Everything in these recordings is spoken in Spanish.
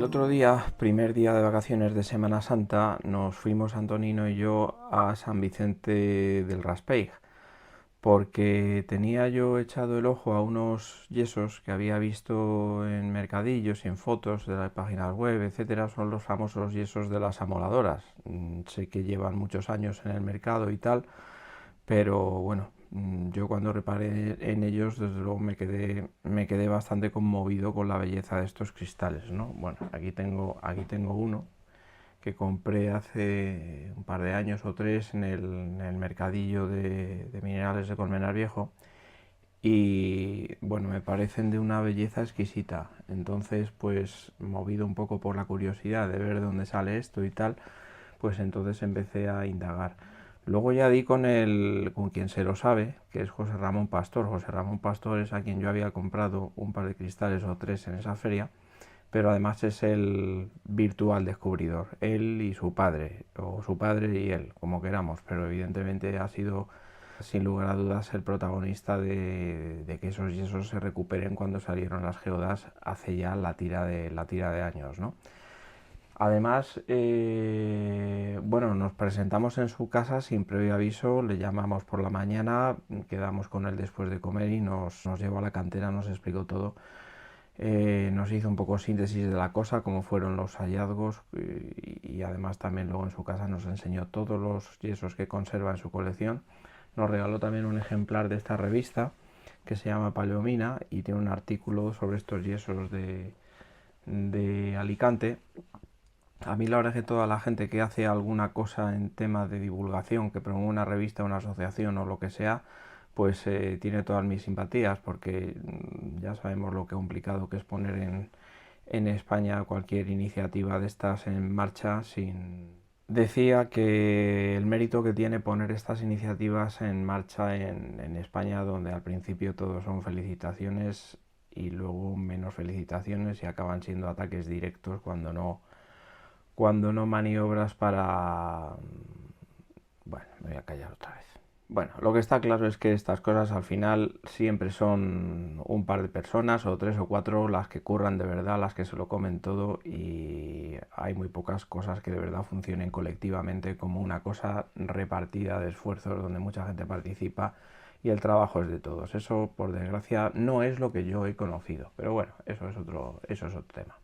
otro día, primer día de vacaciones de Semana Santa, nos fuimos Antonino y yo a San Vicente del Raspeig, porque tenía yo echado el ojo a unos yesos que había visto en mercadillos y en fotos de las páginas web, etcétera. Son los famosos yesos de las amoladoras. Sé que llevan muchos años en el mercado y tal, pero bueno, yo cuando reparé en ellos, desde luego me quedé bastante conmovido con la belleza de estos cristales, ¿no? Bueno, aquí tengo uno que compré hace un par de años o tres en el mercadillo de minerales de Colmenar Viejo, y bueno, me parecen de una belleza exquisita. Entonces, pues movido un poco por la curiosidad de ver de dónde sale esto y tal, pues entonces empecé a indagar. Luego ya di con quien se lo sabe, que es José Ramón Pastor. José Ramón Pastor es a quien yo había comprado un par de cristales o tres en esa feria, pero además es el virtual descubridor, él y su padre, o su padre y él, como queramos, pero evidentemente ha sido sin lugar a dudas el protagonista de que esos yesos se recuperen cuando salieron las geodas hace ya la tira de años, ¿no? Además, bueno, nos presentamos en su casa sin previo aviso, le llamamos por la mañana, quedamos con él después de comer y nos llevó a la cantera, nos explicó todo. Nos hizo un poco síntesis de la cosa, cómo fueron los hallazgos, y además también luego en su casa nos enseñó todos los yesos que conserva en su colección. Nos regaló también un ejemplar de esta revista que se llama Paleomina y tiene un artículo sobre estos yesos de Alicante. A mí la verdad es que toda la gente que hace alguna cosa en tema de divulgación, que promueve una revista, una asociación o lo que sea, pues tiene todas mis simpatías, porque ya sabemos lo que complicado que es poner en España cualquier iniciativa de estas en marcha sin... Decía que el mérito que tiene poner estas iniciativas en marcha en España, donde al principio todo son felicitaciones y luego menos felicitaciones y acaban siendo ataques directos cuando no maniobras para... Bueno, me voy a callar otra vez. Bueno, lo que está claro es que estas cosas al final siempre son un par de personas o tres o cuatro las que curran de verdad, las que se lo comen todo, y hay muy pocas cosas que de verdad funcionen colectivamente como una cosa repartida de esfuerzos donde mucha gente participa y el trabajo es de todos. Eso, por desgracia, no es lo que yo he conocido, pero bueno, eso es otro tema.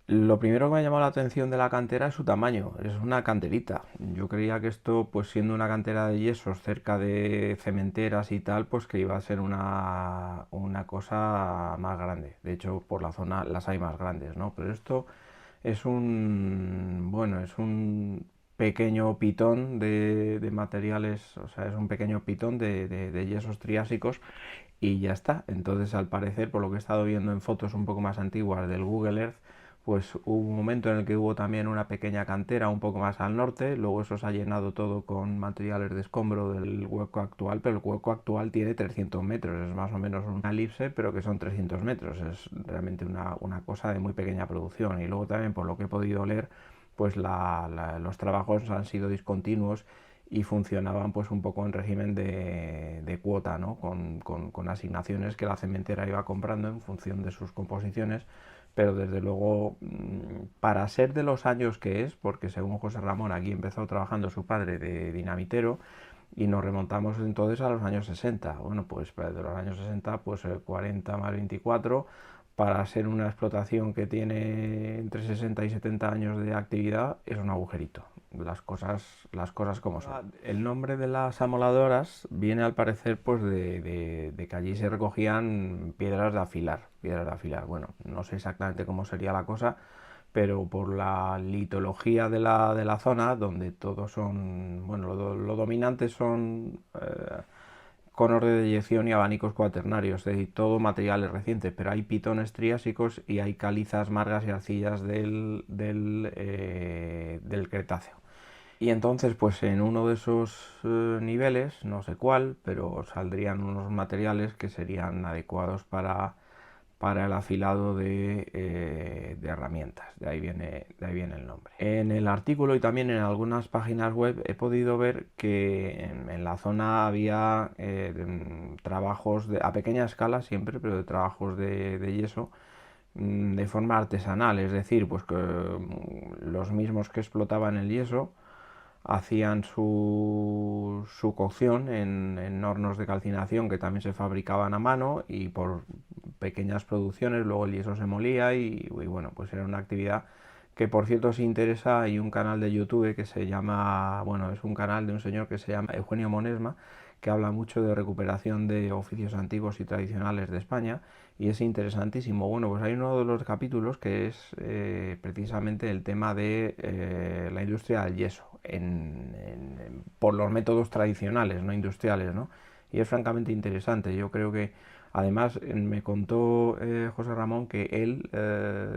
Lo primero que me ha llamado la atención de la cantera es su tamaño, es una canterita. Yo creía que esto, pues siendo una cantera de yesos cerca de cementeras y tal, pues que iba a ser una cosa más grande. De hecho, por la zona las hay más grandes, ¿no? Pero esto es un pequeño pitón de materiales, o sea, es un pequeño pitón de yesos triásicos y ya está. Entonces, al parecer, por lo que he estado viendo en fotos un poco más antiguas del Google Earth, pues hubo un momento en el que hubo también una pequeña cantera un poco más al norte, luego eso se ha llenado todo con materiales de escombro del hueco actual, pero el hueco actual tiene 300 metros, es más o menos una elipse, pero que son 300 metros, es realmente una cosa de muy pequeña producción. Y luego también, por lo que he podido leer, pues los trabajos han sido discontinuos y funcionaban pues un poco en régimen de cuota, ¿no? Con asignaciones que la cementera iba comprando en función de sus composiciones, pero desde luego, para ser de los años que es, porque según José Ramón aquí empezó trabajando su padre de dinamitero y nos remontamos entonces a los años 60. Bueno, pues de los años 60, pues 40 más 24, para ser una explotación que tiene entre 60 y 70 años de actividad, es un agujerito. Las cosas como son. El nombre de las amoladoras viene al parecer pues de que allí se recogían piedras de afilar, piedras de afilar. Bueno, no sé exactamente cómo sería la cosa, pero por la litología de la zona, donde todos son, bueno, lo dominante son conos de deyección y abanicos cuaternarios, es decir, todo materiales recientes, pero hay pitones triásicos y hay calizas, margas y arcillas del Cretáceo. Y entonces, pues en uno de esos niveles, no sé cuál, pero saldrían unos materiales que serían adecuados para el afilado de herramientas. De ahí viene el nombre. En el artículo y también en algunas páginas web he podido ver que en la zona había trabajos a pequeña escala siempre, pero de trabajos de yeso, de forma artesanal, es decir, pues que los mismos que explotaban el yeso hacían su cocción en hornos de calcinación que también se fabricaban a mano, y por pequeñas producciones luego el yeso se molía y bueno, pues era una actividad que, por cierto, si interesa, hay un canal de YouTube que se llama, bueno, es un canal de un señor que se llama Eugenio Monesma, que habla mucho de recuperación de oficios antiguos y tradicionales de España, y es interesantísimo. Bueno, pues hay uno de los capítulos que es precisamente el tema de la industria del yeso, por los métodos tradicionales, no industriales, ¿no? Y es francamente interesante. Yo creo que, además, me contó José Ramón que él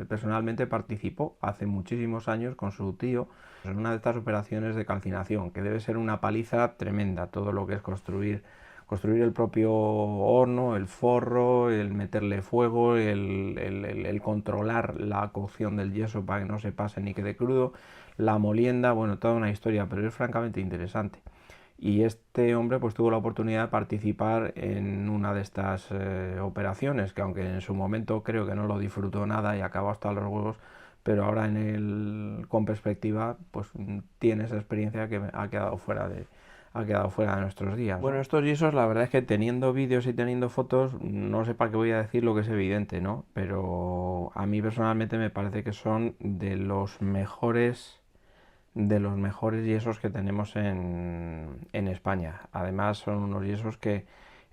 personalmente participó hace muchísimos años con su tío en una de estas operaciones de calcinación, que debe ser una paliza tremenda, todo lo que es construir el propio horno, el forro, el meterle fuego, el controlar la cocción del yeso para que no se pase ni quede crudo, la molienda, bueno, toda una historia, pero es francamente interesante. Y este hombre pues tuvo la oportunidad de participar en una de estas operaciones, que aunque en su momento creo que no lo disfrutó nada y acabó hasta los huevos, pero ahora con perspectiva pues tiene esa experiencia que ha quedado fuera de nuestros días, ¿no? Bueno, estos yesos, la verdad es que teniendo vídeos y teniendo fotos, no sé para qué voy a decir lo que es evidente, ¿no? Pero a mí personalmente me parece que son de los mejores yesos que tenemos en España. Además son unos yesos que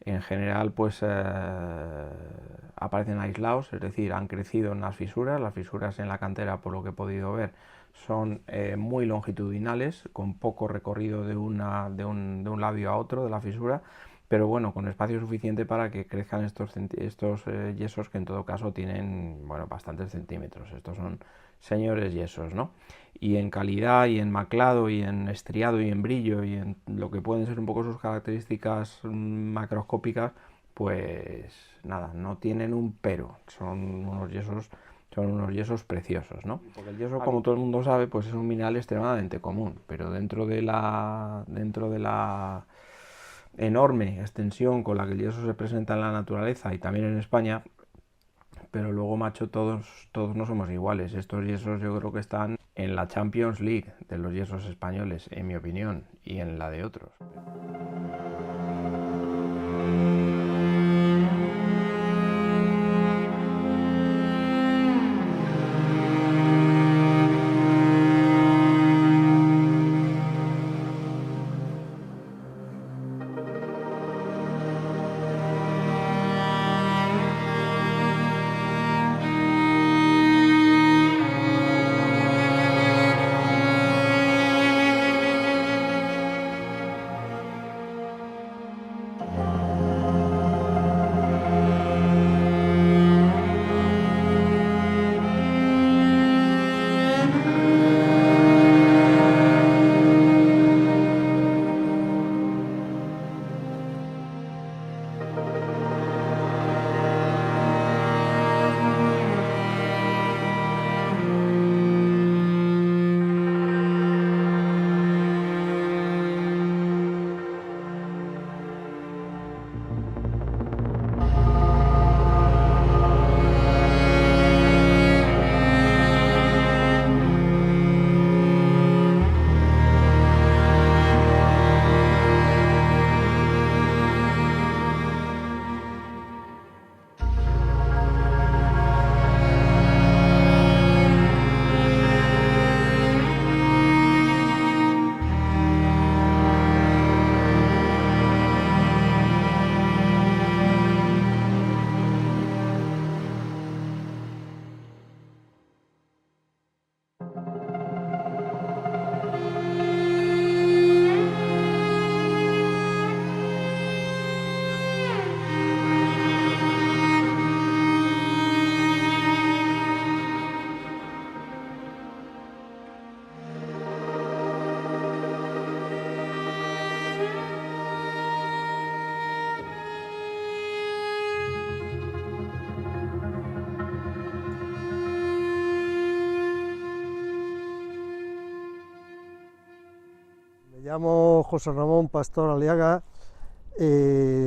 en general pues aparecen aislados, es decir, han crecido en las fisuras en la cantera, por lo que he podido ver, son muy longitudinales, con poco recorrido de un labio a otro de la fisura, pero bueno, con espacio suficiente para que crezcan estos yesos, que en todo caso tienen, bueno, bastantes centímetros. Estos son señores yesos, ¿no? Y en calidad y en maclado y en estriado y en brillo y en lo que pueden ser un poco sus características macroscópicas, pues nada, no tienen un pero, son unos yesos preciosos, ¿no? Porque el yeso, como todo el mundo sabe, pues es un mineral extremadamente común, pero dentro de la enorme extensión con la que el yeso se presenta en la naturaleza y también en España, pero luego, macho, todos no somos iguales. Estos yesos yo creo que están en la Champions League de los yesos españoles, en mi opinión, y en la de otros. Me llamo José Ramón Pastor Aliaga,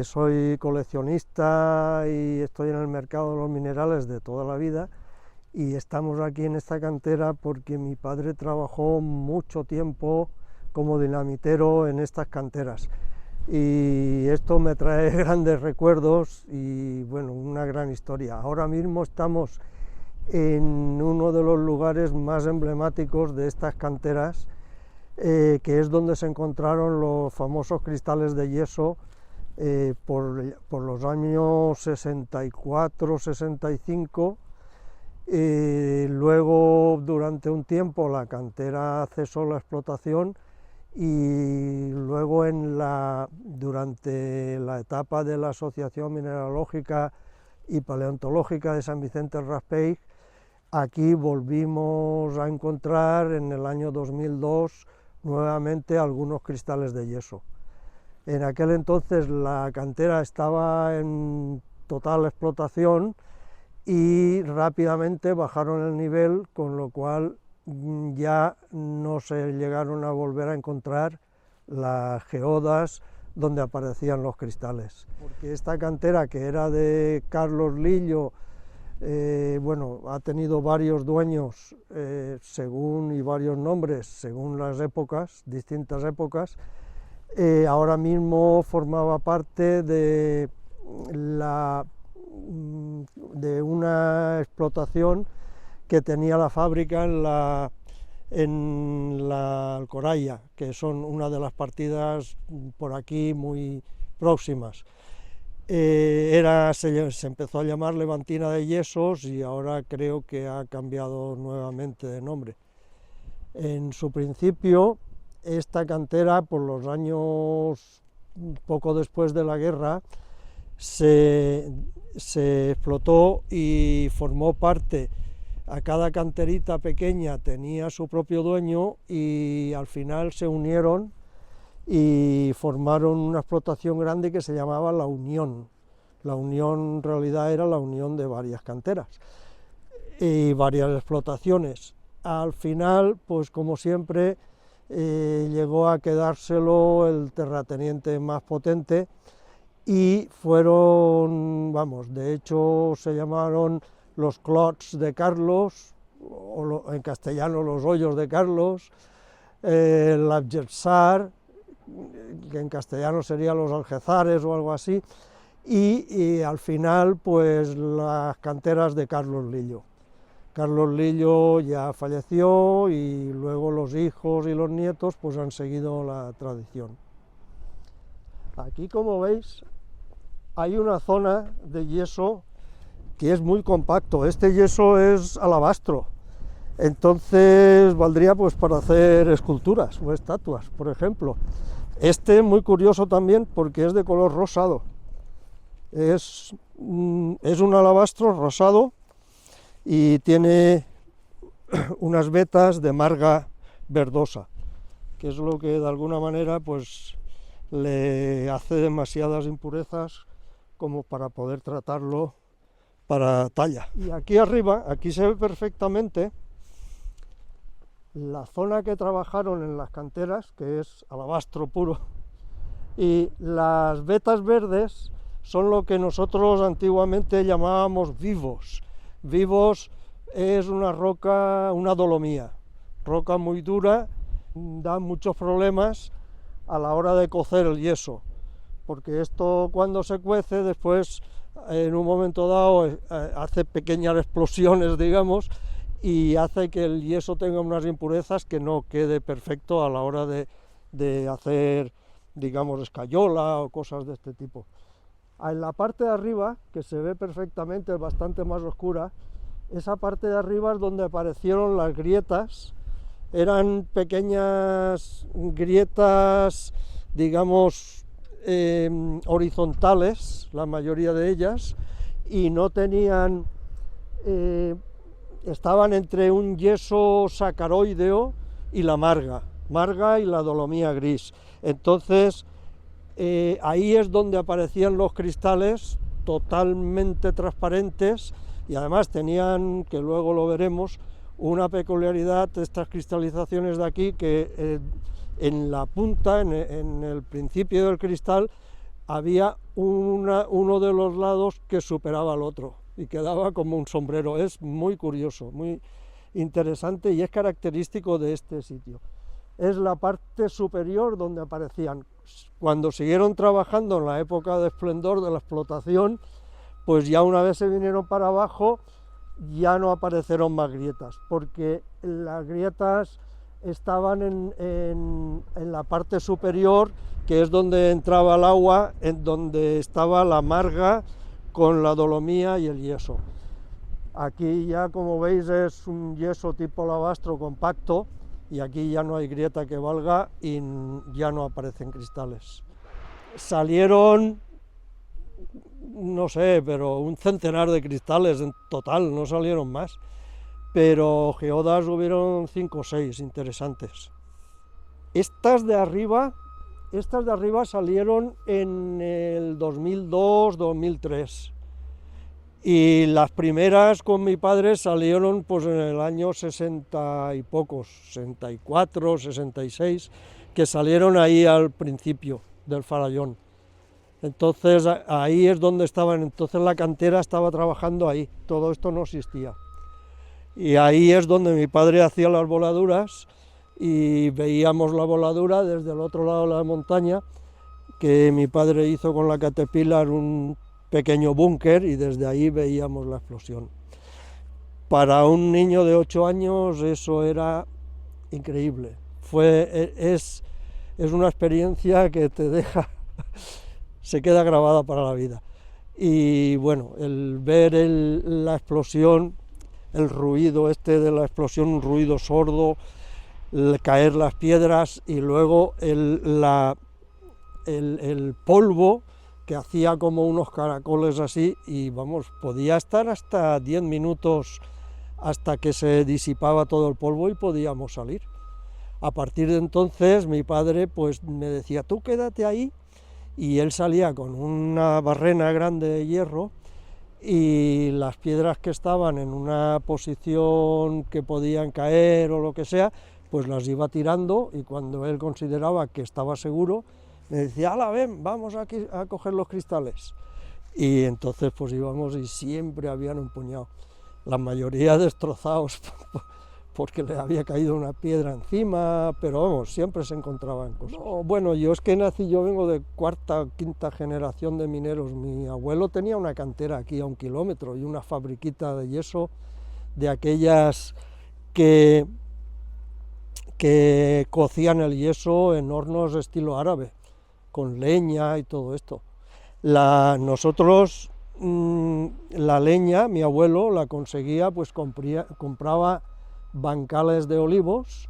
soy coleccionista y estoy en el mercado de los minerales de toda la vida, y estamos aquí en esta cantera porque mi padre trabajó mucho tiempo como dinamitero en estas canteras y esto me trae grandes recuerdos y bueno, una gran historia. Ahora mismo estamos en uno de los lugares más emblemáticos de estas canteras, que es donde se encontraron los famosos cristales de yeso por los años 64-65. Luego, durante un tiempo, la cantera cesó la explotación y luego durante la etapa de la Asociación Mineralógica y Paleontológica de San Vicente del Raspeig, aquí volvimos a encontrar en el año 2002 nuevamente algunos cristales de yeso. En aquel entonces la cantera estaba en total explotación y rápidamente bajaron el nivel, con lo cual ya no se llegaron a volver a encontrar las geodas donde aparecían los cristales. Porque esta cantera, que era de Carlos Lillo, bueno, ha tenido varios dueños y varios nombres según las épocas, distintas épocas. Ahora mismo formaba parte de una explotación que tenía la fábrica en la Alcoraya, que son una de las partidas por aquí muy próximas. Se empezó a llamar Levantina de Yesos y ahora creo que ha cambiado nuevamente de nombre. En su principio, esta cantera, por los años poco después de la guerra, se explotó y formó parte. A cada canterita pequeña tenía su propio dueño y al final se unieron y formaron una explotación grande que se llamaba La Unión. La Unión en realidad era la unión de varias canteras y varias explotaciones. Al final, pues como siempre, llegó a quedárselo el terrateniente más potente y fueron, vamos, de hecho se llamaron los clots de Carlos, o en castellano los hoyos de Carlos, l'Algepsar, que en castellano serían los algezares o algo así, y al final pues las canteras de Carlos Lillo. Carlos Lillo ya falleció y luego los hijos y los nietos pues han seguido la tradición. Aquí, como veis, hay una zona de yeso que es muy compacto. Este yeso es alabastro, entonces valdría pues para hacer esculturas o estatuas, por ejemplo. Este muy curioso también porque es de color rosado. Es un alabastro rosado y tiene unas vetas de marga verdosa, que es lo que de alguna manera pues le hace demasiadas impurezas como para poder tratarlo para talla. Y aquí arriba, aquí se ve perfectamente la zona que trabajaron en las canteras, que es alabastro puro, y las vetas verdes son lo que nosotros antiguamente llamábamos vivos. Vivos es una roca, una dolomía, roca muy dura, da muchos problemas a la hora de cocer el yeso, porque esto cuando se cuece después en un momento dado hace pequeñas explosiones, digamos, y hace que el yeso tenga unas impurezas que no quede perfecto a la hora de hacer, digamos, escayola o cosas de este tipo. En la parte de arriba, que se ve perfectamente, es bastante más oscura, esa parte de arriba es donde aparecieron las grietas. Eran pequeñas grietas, digamos, horizontales, la mayoría de ellas, y no tenían, estaban entre un yeso sacaroideo y la marga y la dolomía gris. Entonces, ahí es donde aparecían los cristales totalmente transparentes y además tenían, que luego lo veremos, una peculiaridad de estas cristalizaciones de aquí, que en la punta, en el principio del cristal, había uno de los lados que superaba al otro, y quedaba como un sombrero. Es muy curioso, muy interesante y es característico de este sitio. Es la parte superior donde aparecían. Cuando siguieron trabajando en la época de esplendor de la explotación, pues ya una vez se vinieron para abajo, ya no aparecieron más grietas, porque las grietas estaban en la parte superior, que es donde entraba el agua, en donde estaba la marga con la dolomía y el yeso. Aquí ya, como veis, es un yeso tipo alabastro compacto, y aquí ya no hay grieta que valga y ya no aparecen cristales. Salieron, no sé, pero un centenar de cristales en total, no salieron más, pero geodas hubieron 5 o 6 interesantes. Estas de arriba salieron en el 2002-2003 y las primeras con mi padre salieron pues en el año 60 y pocos, 64, 66, que salieron ahí al principio del farallón. Entonces ahí es donde estaban, entonces la cantera estaba trabajando ahí, todo esto no existía. Y ahí es donde mi padre hacía las voladuras y veíamos la voladura desde el otro lado de la montaña, que mi padre hizo con la Caterpillar un pequeño búnker y desde ahí veíamos la explosión. Para un niño de 8 años eso era increíble. Es una experiencia que te deja, se queda grabada para la vida. Y bueno, el ver la explosión, el ruido de la explosión, un ruido sordo, caer las piedras y luego el polvo que hacía como unos caracoles así y vamos, podía estar hasta 10 minutos hasta que se disipaba todo el polvo y podíamos salir. A partir de entonces mi padre pues me decía, tú quédate ahí, y él salía con una barrena grande de hierro y las piedras que estaban en una posición que podían caer o lo que sea, pues las iba tirando y cuando él consideraba que estaba seguro, me decía, hala, ven, vamos aquí a coger los cristales. Y entonces pues íbamos y siempre habían un puñado, la mayoría destrozados porque le había caído una piedra encima, pero vamos, siempre se encontraban cosas. No, bueno, yo vengo de 4ª o 5ª generación de mineros. Mi abuelo tenía una cantera aquí a 1 kilómetro y una fabriquita de yeso de aquellas que cocían el yeso en hornos estilo árabe, con leña y todo esto. Nosotros la leña, mi abuelo la conseguía, pues compraba bancales de olivos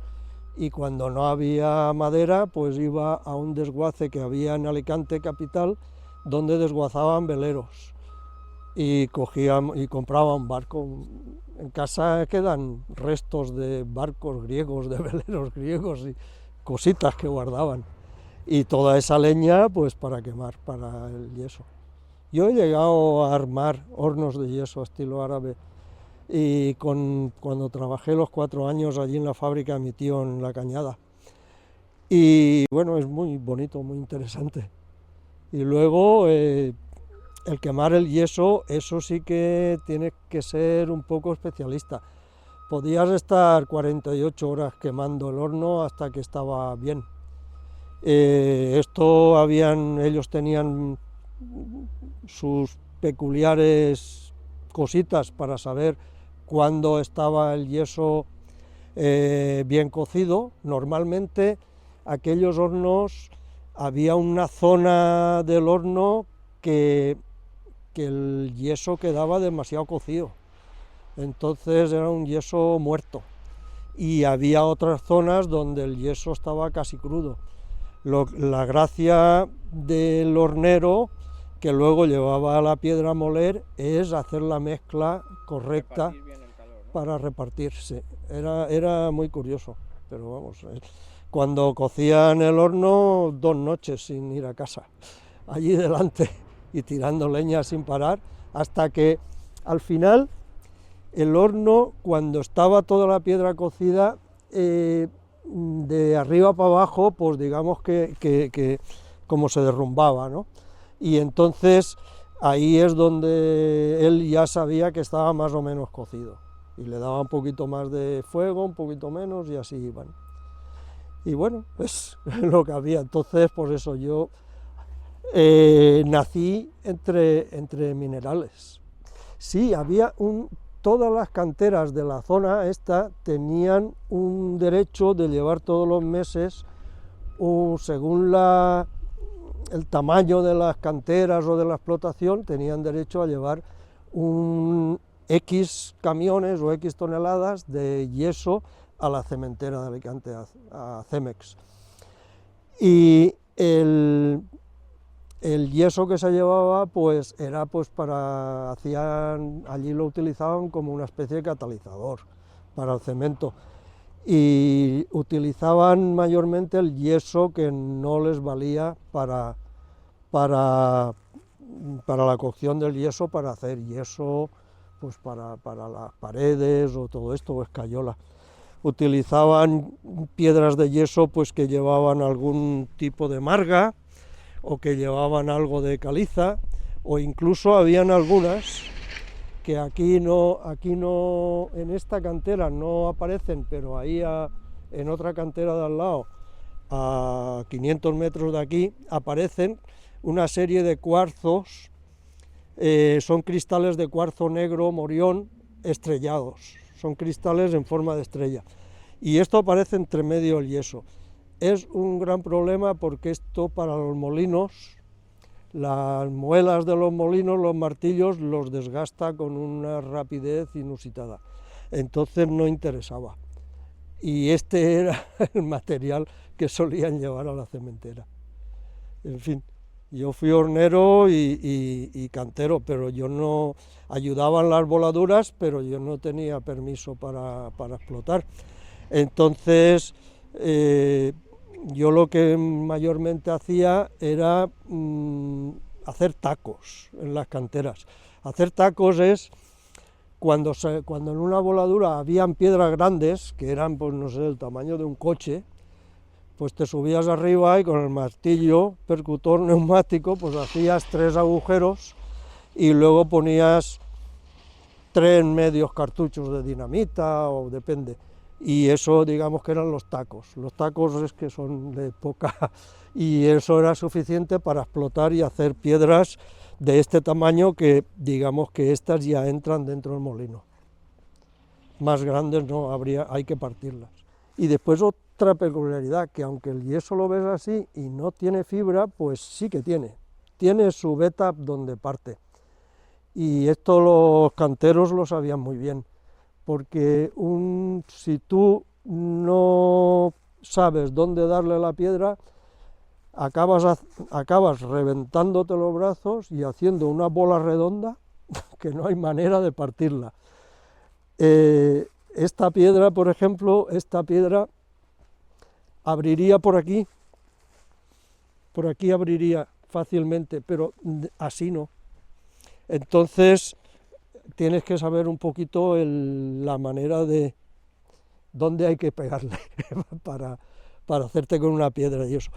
y cuando no había madera, pues iba a un desguace que había en Alicante capital, donde desguazaban veleros y compraba un barco. En casa quedan restos de barcos griegos, de veleros griegos y cositas que guardaban. Y toda esa leña, pues para quemar, para el yeso. Yo he llegado a armar hornos de yeso estilo árabe y cuando trabajé los 4 años allí en la fábrica de mi tío en La Cañada. Y bueno, es muy bonito, muy interesante. Y luego el quemar el yeso, eso sí que tienes que ser un poco especialista. Podías estar 48 horas quemando el horno hasta que estaba bien. Ellos tenían sus peculiares cositas para saber cuándo estaba el yeso bien cocido. Normalmente aquellos hornos, había una zona del horno que el yeso quedaba demasiado cocido, entonces era un yeso muerto, y había otras zonas donde el yeso estaba casi crudo. La gracia del hornero, que luego llevaba la piedra a moler, es hacer la mezcla correcta para repartirse. Era muy curioso, pero vamos, cuando cocían el horno 2 noches sin ir a casa, allí delante y tirando leña sin parar, hasta que al final el horno, cuando estaba toda la piedra cocida, de arriba para abajo, pues digamos que como se derrumbaba, ¿no? Y entonces ahí es donde él ya sabía que estaba más o menos cocido, y le daba un poquito más de fuego, un poquito menos, y así iban. Y bueno, es lo que había. Entonces, por eso yo nací entre minerales. Sí, todas las canteras de la zona esta tenían un derecho de llevar todos los meses, según el tamaño de las canteras o de la explotación, tenían derecho a llevar un X camiones o X toneladas de yeso a la cementera de Alicante, a Cemex. Y el yeso que se llevaba, pues era pues allí lo utilizaban como una especie de catalizador para el cemento, y utilizaban mayormente el yeso que no les valía para la cocción del yeso, para hacer yeso pues para las paredes o todo esto, o escayola. Utilizaban piedras de yeso pues que llevaban algún tipo de marga, o que llevaban algo de caliza, o incluso habían algunas que aquí no, en esta cantera no aparecen, pero ahí en otra cantera de al lado, a 500 metros de aquí, aparecen una serie de cuarzos, son cristales de cuarzo negro morión estrellados, son cristales en forma de estrella, y esto aparece entre medio del yeso. Es un gran problema porque esto para los molinos, las muelas de los molinos, los martillos, los desgasta con una rapidez inusitada. Entonces no interesaba. Y este era el material que solían llevar a la cementera. En fin, yo fui hornero y cantero, pero yo no ayudaba en las voladuras, pero yo no tenía permiso para explotar. Entonces, yo lo que mayormente hacía era hacer tacos en las canteras. Hacer tacos es cuando en una voladura habían piedras grandes, que eran, pues no sé, el tamaño de un coche, pues te subías arriba y con el martillo percutor neumático pues hacías 3 agujeros y luego ponías 3 medios cartuchos de dinamita, o depende. Y eso, digamos que eran los tacos. Los tacos es que son de poca, y eso era suficiente para explotar y hacer piedras de este tamaño, que digamos que estas ya entran dentro del molino. Más grandes no habría, hay que partirlas. Y después otra peculiaridad, que aunque el yeso lo ves así y no tiene fibra, pues sí que tiene su beta donde parte. Y esto los canteros lo sabían muy bien, porque si tú no sabes dónde darle la piedra, acabas reventándote los brazos y haciendo una bola redonda que no hay manera de partirla. Esta piedra, por ejemplo, abriría por aquí abriría fácilmente, pero así no. Entonces tienes que saber un poquito la manera de dónde hay que pegarle para hacerte con una piedra y eso.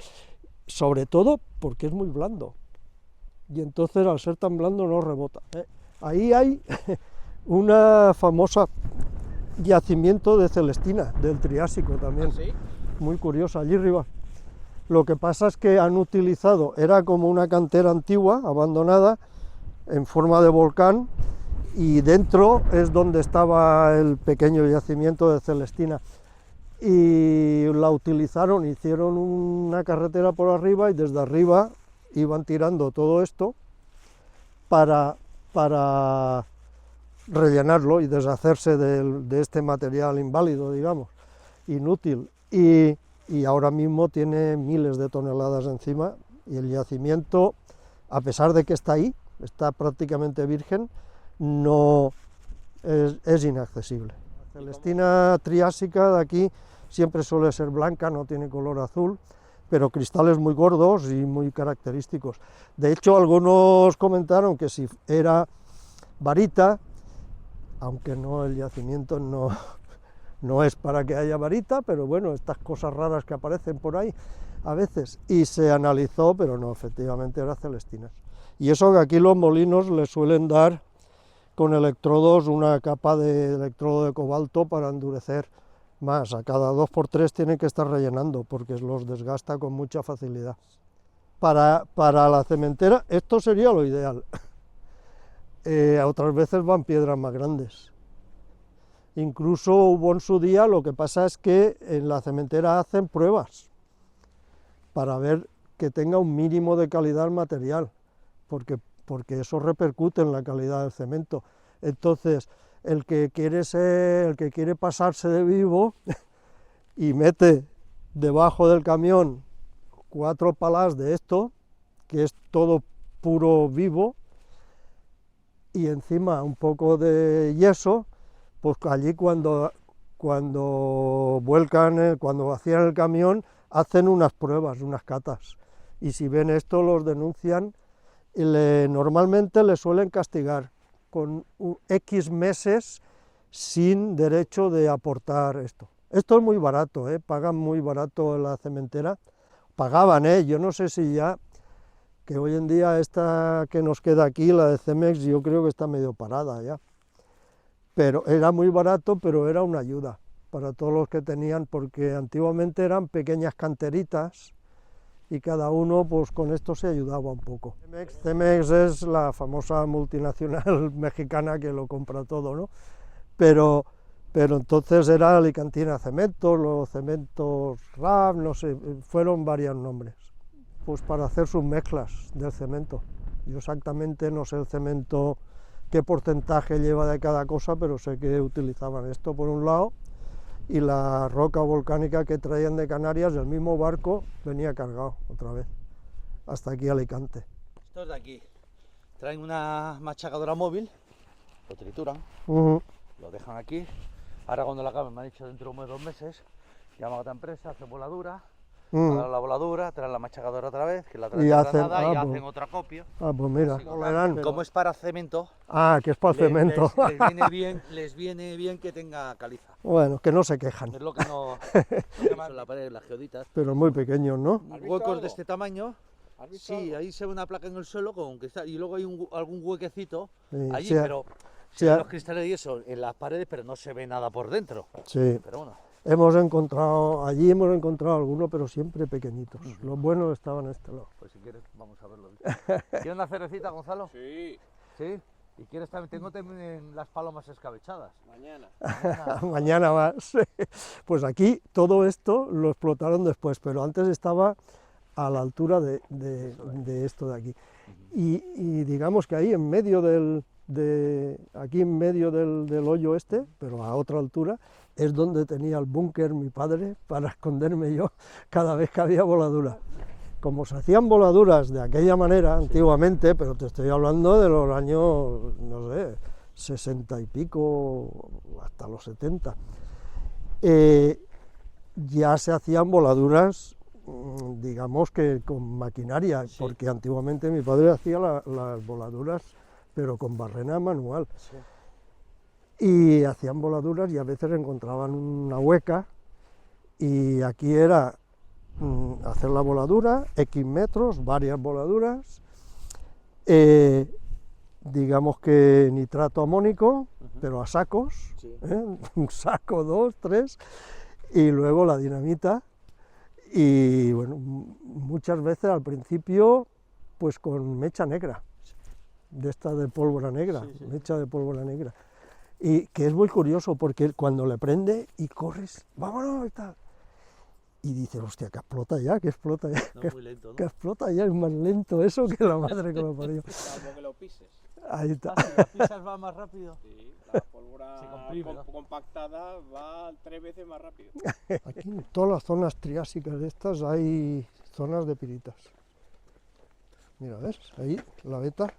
Sobre todo porque es muy blando, y entonces al ser tan blando no rebota. Ahí hay una famosa yacimiento de celestina, del Triásico también. ¿Ah, sí? Muy curiosa, allí arriba. Lo que pasa es que han utilizado, era como una cantera antigua, abandonada, en forma de volcán, y dentro es donde estaba el pequeño yacimiento de celestina, y la utilizaron, hicieron una carretera por arriba, y desde arriba iban tirando todo esto para rellenarlo y deshacerse de este material inválido, digamos, inútil, y ahora mismo tiene miles de toneladas encima, y el yacimiento, a pesar de que está ahí, está prácticamente virgen, no es inaccesible. La celestina triásica de aquí siempre suele ser blanca, no tiene color azul, pero cristales muy gordos y muy característicos. De hecho, algunos comentaron que si era varita, aunque no, el yacimiento no es para que haya varita, pero bueno, estas cosas raras que aparecen por ahí a veces, y se analizó, pero no, efectivamente era celestina. Y eso que aquí los molinos le suelen dar con electrodos una capa de electrodo de cobalto para endurecer más. A cada 2 por 3 tienen que estar rellenando porque los desgasta con mucha facilidad. Para la cementera esto sería lo ideal. A otras veces van piedras más grandes. Incluso hubo en su día, lo que pasa es que en la cementera hacen pruebas para ver que tenga un mínimo de calidad el material, porque eso repercute en la calidad del cemento. Entonces, el que quiere pasarse de vivo y mete debajo del camión 4 palas de esto, que es todo puro vivo, y encima un poco de yeso, pues allí cuando vuelcan, cuando vacían el camión, hacen unas pruebas, unas catas, y si ven esto los denuncian y normalmente le suelen castigar con X meses sin derecho de aportar esto. Esto es muy barato, pagan muy barato en la cementera, pagaban, yo no sé si ya, que hoy en día esta que nos queda aquí, la de Cemex, yo creo que está medio parada ya, pero era muy barato, pero era una ayuda para todos los que tenían, porque antiguamente eran pequeñas canteritas, y cada uno pues con esto se ayudaba un poco. Cemex es la famosa multinacional mexicana que lo compra todo, ¿no? Pero entonces era Alicantina Cementos, los cementos RAP, no sé, fueron varios nombres, pues para hacer sus mezclas del cemento. Yo exactamente no sé el cemento qué porcentaje lleva de cada cosa, pero sé que utilizaban esto por un lado, y la roca volcánica que traían de Canarias, del mismo barco, venía cargado otra vez, hasta aquí a Alicante. Estos de aquí traen una machacadora móvil, lo trituran, lo dejan aquí, ahora cuando la acaben, me han dicho dentro de 1 o 2 meses, llaman a otra empresa, hacen voladura, hagan la voladura, traen la machacadora otra vez, que la traen de Granada y hacen otra copia. Pues mira, como es para cemento, que es para cemento. Les viene bien que tenga caliza. Bueno, que no se quejan. Es lo que no son la pared, las geoditas. Pero muy pequeños, ¿no? Huecos de este tamaño. Sí, ahí se ve una placa en el suelo con cristal y luego hay algún huequecito allí, sí, pero sí, los cristales y eso en las paredes, pero no se ve nada por dentro. Sí. Pero bueno. Allí hemos encontrado algunos, pero siempre pequeñitos. Los buenos estaban a este lado. Pues si quieres, vamos a verlo. ¿Quieres una cerecita, Gonzalo? Sí. ¿Sí? ¿Y quieres también? Tengo también las palomas escabechadas. Mañana. Mañana más. Pues aquí todo esto lo explotaron después, pero antes estaba a la altura de esto de aquí. Y digamos que ahí en medio del hoyo este, pero a otra altura, es donde tenía el búnker mi padre para esconderme yo cada vez que había voladura. Como se hacían voladuras de aquella manera antiguamente, pero te estoy hablando de los años, no sé, 60 y pico, hasta los 70, ya se hacían voladuras, digamos que con maquinaria, porque antiguamente mi padre hacía las voladuras, pero con barrena manual. Sí. Y hacían voladuras y a veces encontraban una hueca, y aquí era hacer la voladura, X metros, varias voladuras, digamos que nitrato amónico, pero a sacos, sí. Un saco, 2, 3, y luego la dinamita, y bueno, muchas veces al principio pues con mecha negra, de esta de pólvora negra, sí. Mecha de pólvora negra, y que es muy curioso porque cuando le prende y corres, vámonos y tal, y dice, hostia, que explota ya, que explota ya, no, muy lento, ¿no? Que explota ya, es más lento eso que la madre que lo parió. Salvo que lo pises. Ahí está. Si lo pisas va más rápido. Sí, la pólvora compactada va 3 veces más rápido. Aquí en todas las zonas triásicas de estas hay zonas de piritas. Mira, ¿ves? Ahí, la veta.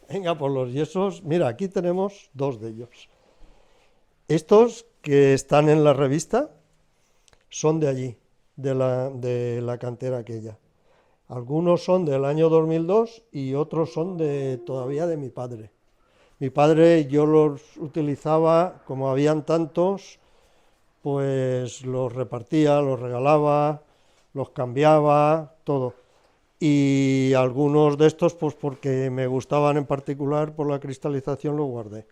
Venga, por los yesos, mira, aquí tenemos 2 de ellos. Estos que están en la revista son de allí, de la cantera aquella. Algunos son del año 2002 y otros son todavía de mi padre. Mi padre, yo los utilizaba, como habían tantos, pues los repartía, los regalaba, los cambiaba, todo. y algunos de estos, pues porque me gustaban en particular por la cristalización, los guardé.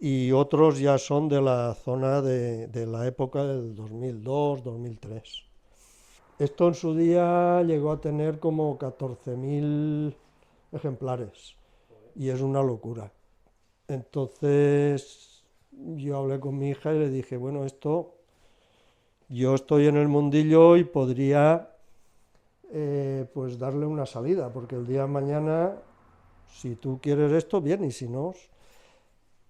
Y otros ya son de la zona de la época del 2002, 2003. Esto en su día llegó a tener como 14.000 ejemplares y es una locura. Entonces yo hablé con mi hija y le dije, bueno, esto, yo estoy en el mundillo y podría pues darle una salida, porque el día de mañana, si tú quieres esto, bien, y si no,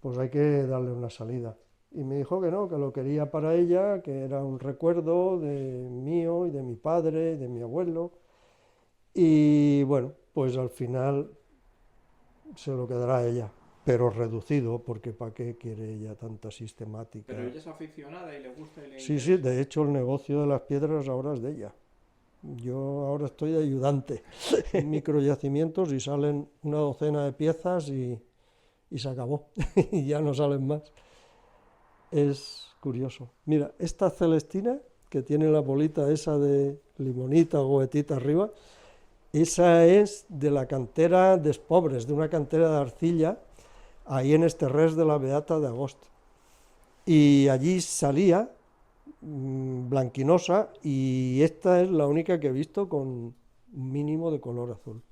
pues hay que darle una salida. Y me dijo que no, que lo quería para ella, que era un recuerdo de mío y de mi padre y de mi abuelo. Y bueno, pues al final se lo quedará a ella, pero reducido, porque ¿para qué quiere ella tanta sistemática? Pero ella es aficionada y le gusta y le Sí, interesa. sí, de hecho el negocio de las piedras ahora es de ella. Yo ahora estoy de ayudante en microyacimientos y salen una docena de piezas y se acabó, y ya no salen más. Es curioso. Mira, esta celestina, que tiene la bolita esa de limonita o goetita arriba, esa es de la cantera de Pobres, de una cantera de arcilla, ahí en este res de la Beata de Agosto. Y allí salía blanquinosa, y esta es la única que he visto con un mínimo de color azul.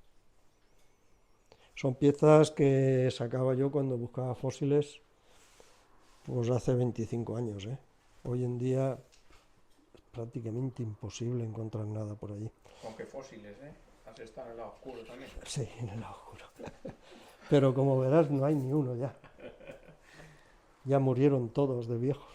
Son piezas que sacaba yo cuando buscaba fósiles, pues hace 25 años, ¿eh? Hoy en día es prácticamente imposible encontrar nada por allí. Con qué fósiles, ¿eh? Has estado en el lado oscuro también. Sí, en el lado oscuro. Pero como verás, no hay ni uno ya. Ya murieron todos de viejos.